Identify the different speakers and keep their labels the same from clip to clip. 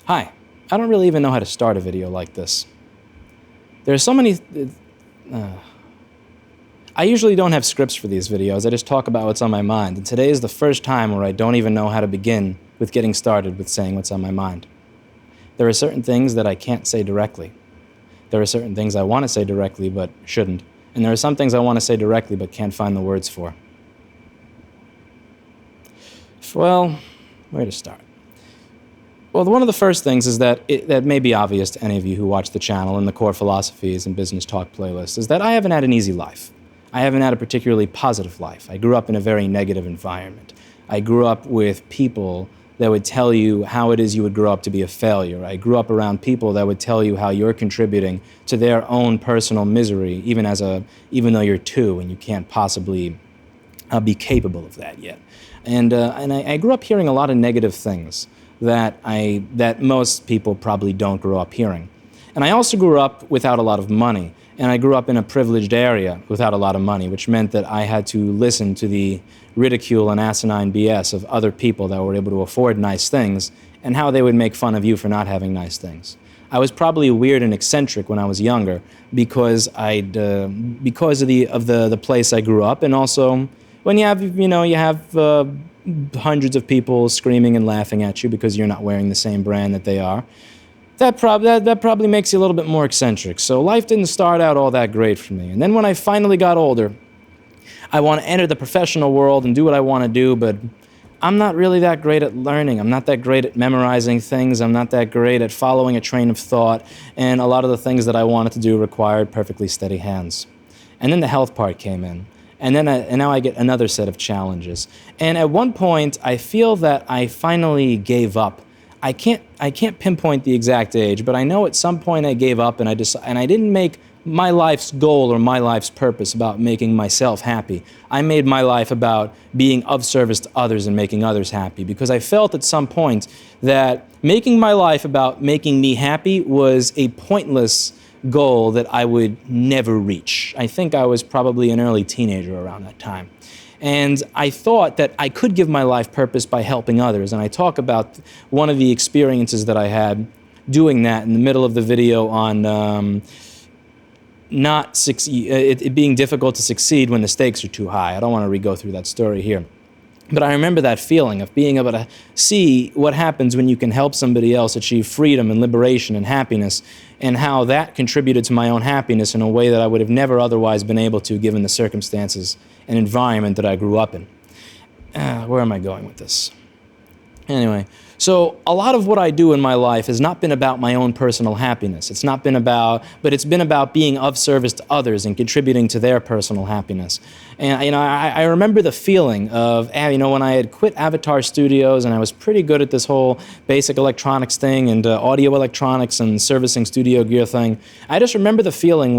Speaker 1: Hi, I don't really even know how to start a video like this. There are so many... I usually don't have scripts for these videos, I just talk about what's on my mind, and today is the first time where I don't even know how to begin with getting started with saying what's on my mind. There are certain things that I can't say directly. There are certain things I want to say directly but shouldn't, and there are some things I want to say directly but can't find the words for. Well, where to start? Well, one of the first things is that may be obvious to any of you who watch the channel and the core philosophies and business talk playlist, is that I haven't had an easy life. I haven't had a particularly positive life. I grew up in a very negative environment. I grew up with people that would tell you how it is you would grow up to be a failure. I grew up around people that would tell you how you're contributing to their own personal misery, even though you're 2 and you can't possibly be capable of that yet. And I grew up hearing a lot of negative things that most people probably don't grow up hearing. And I also grew up without a lot of money, and I grew up in a privileged area without a lot of money, which meant that I had to listen to the ridicule and asinine BS of other people that were able to afford nice things and how they would make fun of you for not having nice things. I was probably weird and eccentric when I was younger because of the place I grew up, and also when you have hundreds of people screaming and laughing at you because you're not wearing the same brand that they are, that probably makes you a little bit more eccentric. So life didn't start out all that great for me. And then when I finally got older, I want to enter the professional world and do what I want to do, but I'm not really that great at learning. I'm not that great at memorizing things. I'm not that great at following a train of thought, and a lot of the things that I wanted to do required perfectly steady hands. And then the health part came in. And now I get another set of challenges. And at one point, I feel that I finally gave up. I can't pinpoint the exact age, but I know at some point I gave up, and I didn't make my life's goal or my life's purpose about making myself happy. I made my life about being of service to others and making others happy, because I felt at some point that making my life about making me happy was a pointless goal that I would never reach. I think I was probably an early teenager around that time. And I thought that I could give my life purpose by helping others. And I talk about one of the experiences that I had doing that in the middle of the video on it being difficult to succeed when the stakes are too high. I don't want to re-go through that story here. But I remember that feeling of being able to see what happens when you can help somebody else achieve freedom and liberation and happiness, and how that contributed to my own happiness in a way that I would have never otherwise been able to, given the circumstances and environment that I grew up in. Where am I going with this? Anyway, so a lot of what I do in my life has not been about my own personal happiness. It's been about being of service to others and contributing to their personal happiness. And I remember the feeling of when I had quit Avatar Studios and I was pretty good at this whole basic electronics thing and audio electronics and servicing studio gear thing. I just remember the feeling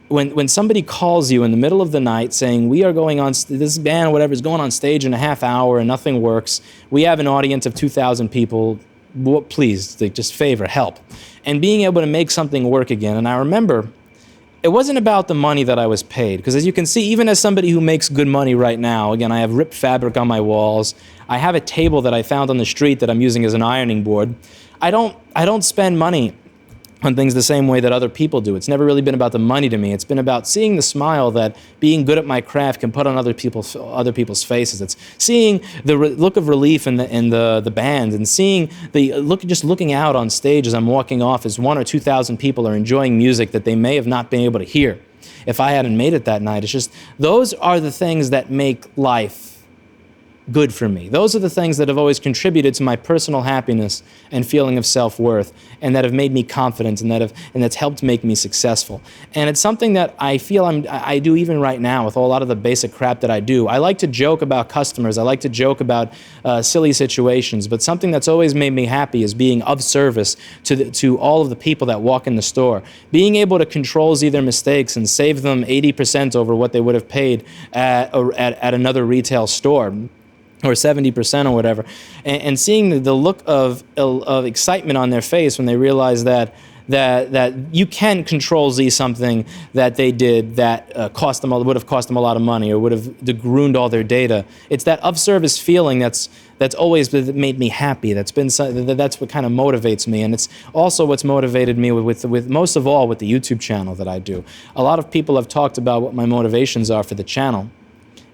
Speaker 1: when somebody calls you in the middle of the night saying, we are going on, this band or whatever is going on stage in a half hour and nothing works. We have an audience of 2,000 people. Please, just favor, help. And being able to make something work again. And I remember it wasn't about the money that I was paid, because as you can see, even as somebody who makes good money right now, again, I have ripped fabric on my walls. I have a table that I found on the street that I'm using as an ironing board. I don't spend money on things the same way that other people do. It's never really been about the money to me. It's been about seeing the smile that being good at my craft can put on other people's faces. It's seeing the look of relief in the band, and seeing just looking out on stage as I'm walking off as 1,000 or 2,000 people are enjoying music that they may have not been able to hear if I hadn't made it that night. It's just, those are the things that make life good for me. Those are the things that have always contributed to my personal happiness and feeling of self-worth, and that have made me confident, and that's helped make me successful. And it's something that I feel I do even right now with a lot of the basic crap that I do. I like to joke about customers. I like to joke about silly situations, but something that's always made me happy is being of service to all of the people that walk in the store. Being able to control Z their mistakes and save them 80% over what they would have paid at another retail store, or 70% or whatever, and seeing the look of excitement on their face when they realize that that you can control Z something that they did that would have cost them a lot of money or would have ruined all their data. It's that of-service feeling that's always made me happy. That's what kind of motivates me, and it's also what's motivated me with most of all with the YouTube channel that I do. A lot of people have talked about what my motivations are for the channel.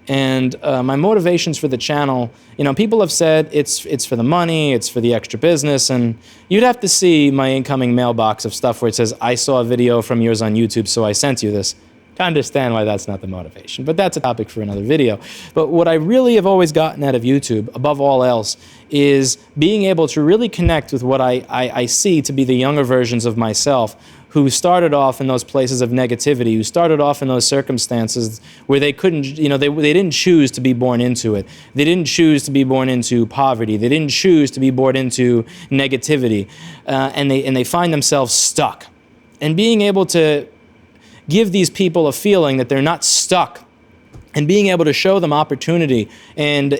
Speaker 1: And my motivations for the channel, people have said it's for the money, it's for the extra business, and you'd have to see my incoming mailbox of stuff where it says, I saw a video from yours on YouTube, so I sent you this. To understand why that's not the motivation, but that's a topic for another video. But what I really have always gotten out of YouTube, above all else, is being able to really connect with what I see to be the younger versions of myself, who started off in those places of negativity, who started off in those circumstances where they couldn't, they didn't choose to be born into it. They didn't choose to be born into poverty. They didn't choose to be born into negativity, and they find themselves stuck. And being able to give these people a feeling that they're not stuck, and being able to show them opportunity and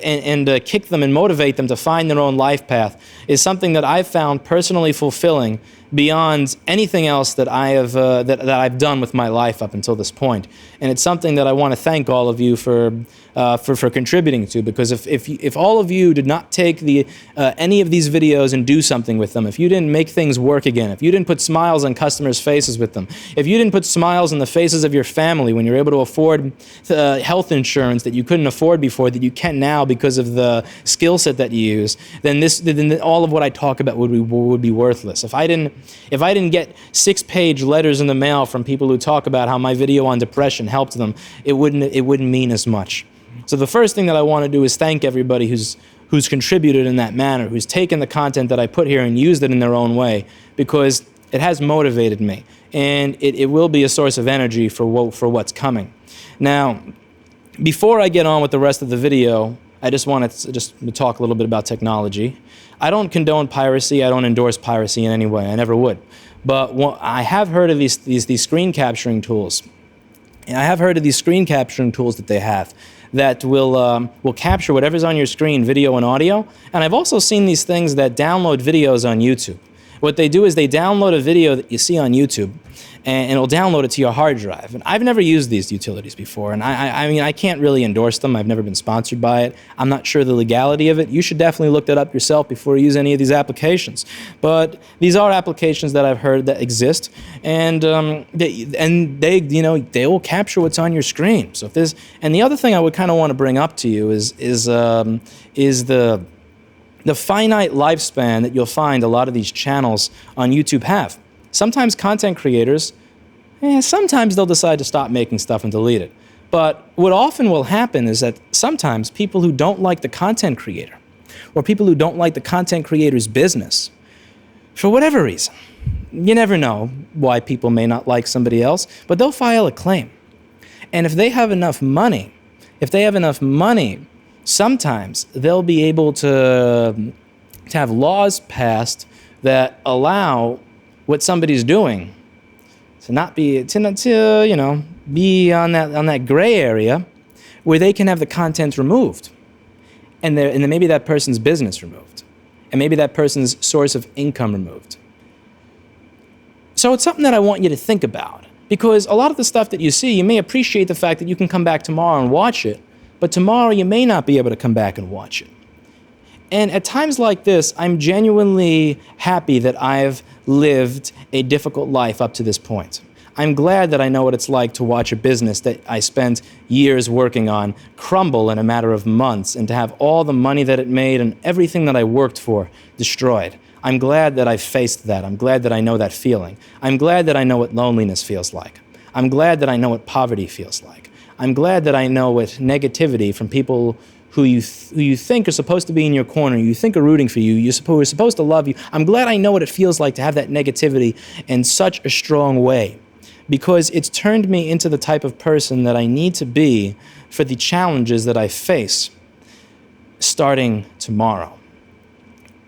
Speaker 1: kick them and motivate them to find their own life path is something that I've found personally fulfilling beyond anything else that I've done with my life up until this point. And it's something that I want to thank all of you for contributing to, because if all of you did not take any of these videos and do something with them, if you didn't make things work again, if you didn't put smiles on customers' faces with them, if you didn't put smiles on the faces of your family when you're able to afford health insurance that you couldn't afford before that you can now because of the skill set that you use, then all of what I talk about would be worthless. If I didn't get 6-page letters in the mail from people who talk about how my video on depression helped them, it wouldn't mean as much. So the first thing that I want to do is thank everybody who's contributed in that manner, who's taken the content that I put here and used it in their own way, because it has motivated me, and it will be a source of energy for what's coming. Now, before I get on with the rest of the video, I just want to talk a little bit about technology. I don't condone piracy. I don't endorse piracy in any way. I never would. But I have heard of these screen capturing tools. And I have heard of these screen capturing tools that they have that will capture whatever's on your screen, video and audio. And I've also seen these things that download videos on YouTube. What they do is they download a video that you see on YouTube, and it'll download it to your hard drive. And I've never used these utilities before, and I mean, I can't really endorse them. I've never been sponsored by it. I'm not sure the legality of it. You should definitely look that up yourself before you use any of these applications. But these are applications that I've heard that exist, and they will capture what's on your screen. So if there's, and the other thing I would kind of want to bring up to you is the finite lifespan that you'll find a lot of these channels on YouTube have. Sometimes content creators, sometimes they'll decide to stop making stuff and delete it. But what often will happen is that sometimes people who don't like the content creator, or people who don't like the content creator's business, for whatever reason, you never know why people may not like somebody else, but they'll file a claim. And if they have enough money, sometimes they'll be able to have laws passed that allow what somebody's doing to not be be on that gray area where they can have the content removed, and then maybe that person's business removed, and maybe that person's source of income removed. So it's something that I want you to think about, because a lot of the stuff that you see, you may appreciate the fact that you can come back tomorrow and watch it, but tomorrow you may not be able to come back and watch it. And at times like this, I'm genuinely happy that I've lived a difficult life up to this point. I'm glad that I know what it's like to watch a business that I spent years working on crumble in a matter of months, and to have all the money that it made and everything that I worked for destroyed. I'm glad that I've faced that. I'm glad that I know that feeling. I'm glad that I know what loneliness feels like. I'm glad that I know what poverty feels like. I'm glad that I know what negativity from people who you think are supposed to be in your corner, you think are rooting for you, you're supposed to love you. I'm glad I know what it feels like to have that negativity in such a strong way, because it's turned me into the type of person that I need to be for the challenges that I face starting tomorrow.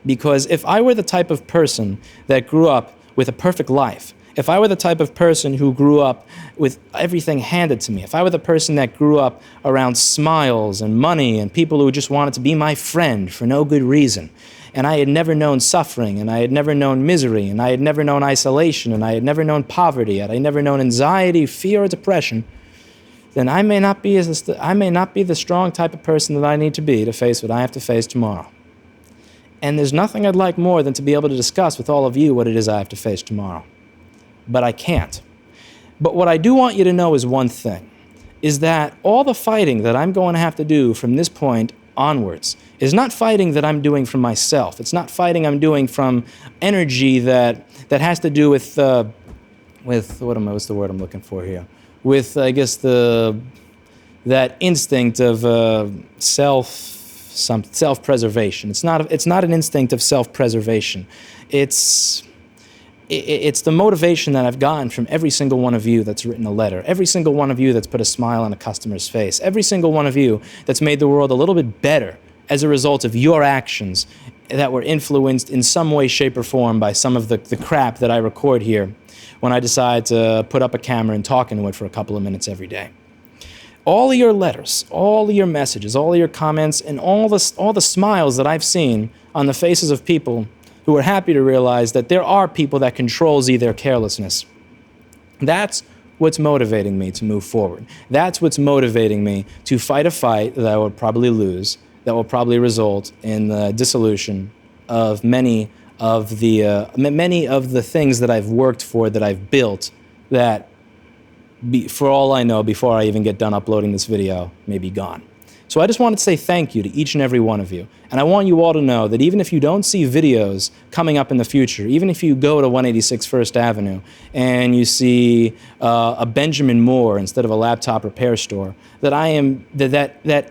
Speaker 1: Because if I were the type of person that grew up with a perfect life, If I were the type of person who grew up with everything handed to me, if I were the person that grew up around smiles and money and people who just wanted to be my friend for no good reason, and I had never known suffering, and I had never known misery, and I had never known isolation, and I had never known poverty, and I had never known anxiety, fear, or depression, then I may not be the strong type of person that I need to be to face what I have to face tomorrow. And there's nothing I'd like more than to be able to discuss with all of you what it is I have to face tomorrow. But I can't. But what I do want you to know is one thing, is that all the fighting that I'm going to have to do from this point onwards is not fighting that I'm doing from myself. It's not fighting I'm doing from energy that has to do with what's the word I'm looking for here? With, I guess, that instinct of self-preservation. It's not an instinct of self-preservation. It's the motivation that I've gotten from every single one of you that's written a letter, every single one of you that's put a smile on a customer's face, every single one of you that's made the world a little bit better as a result of your actions that were influenced in some way, shape, or form by some of the crap that I record here when I decide to put up a camera and talk into it for a couple of minutes every day. All of your letters, all of your messages, all of your comments, and all the smiles that I've seen on the faces of people who are happy to realize that there are people that control their carelessness. That's what's motivating me to move forward. That's what's motivating me to fight a fight that I will probably lose, that will probably result in the dissolution of many of the things that I've worked for, that I've built, that, for all I know, before I even get done uploading this video, may be gone. So I just wanted to say thank you to each and every one of you. And I want you all to know that even if you don't see videos coming up in the future, even if you go to 186 First Avenue and you see a Benjamin Moore instead of a laptop repair store, that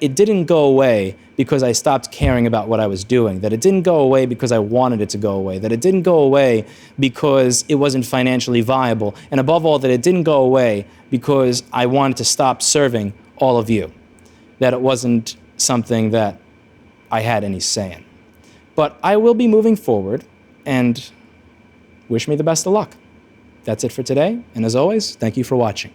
Speaker 1: it didn't go away because I stopped caring about what I was doing, that it didn't go away because I wanted it to go away, that it didn't go away because it wasn't financially viable, and above all, that it didn't go away because I wanted to stop serving all of you, that it wasn't something that I had any say in. But I will be moving forward, and wish me the best of luck. That's it for today, and as always, thank you for watching.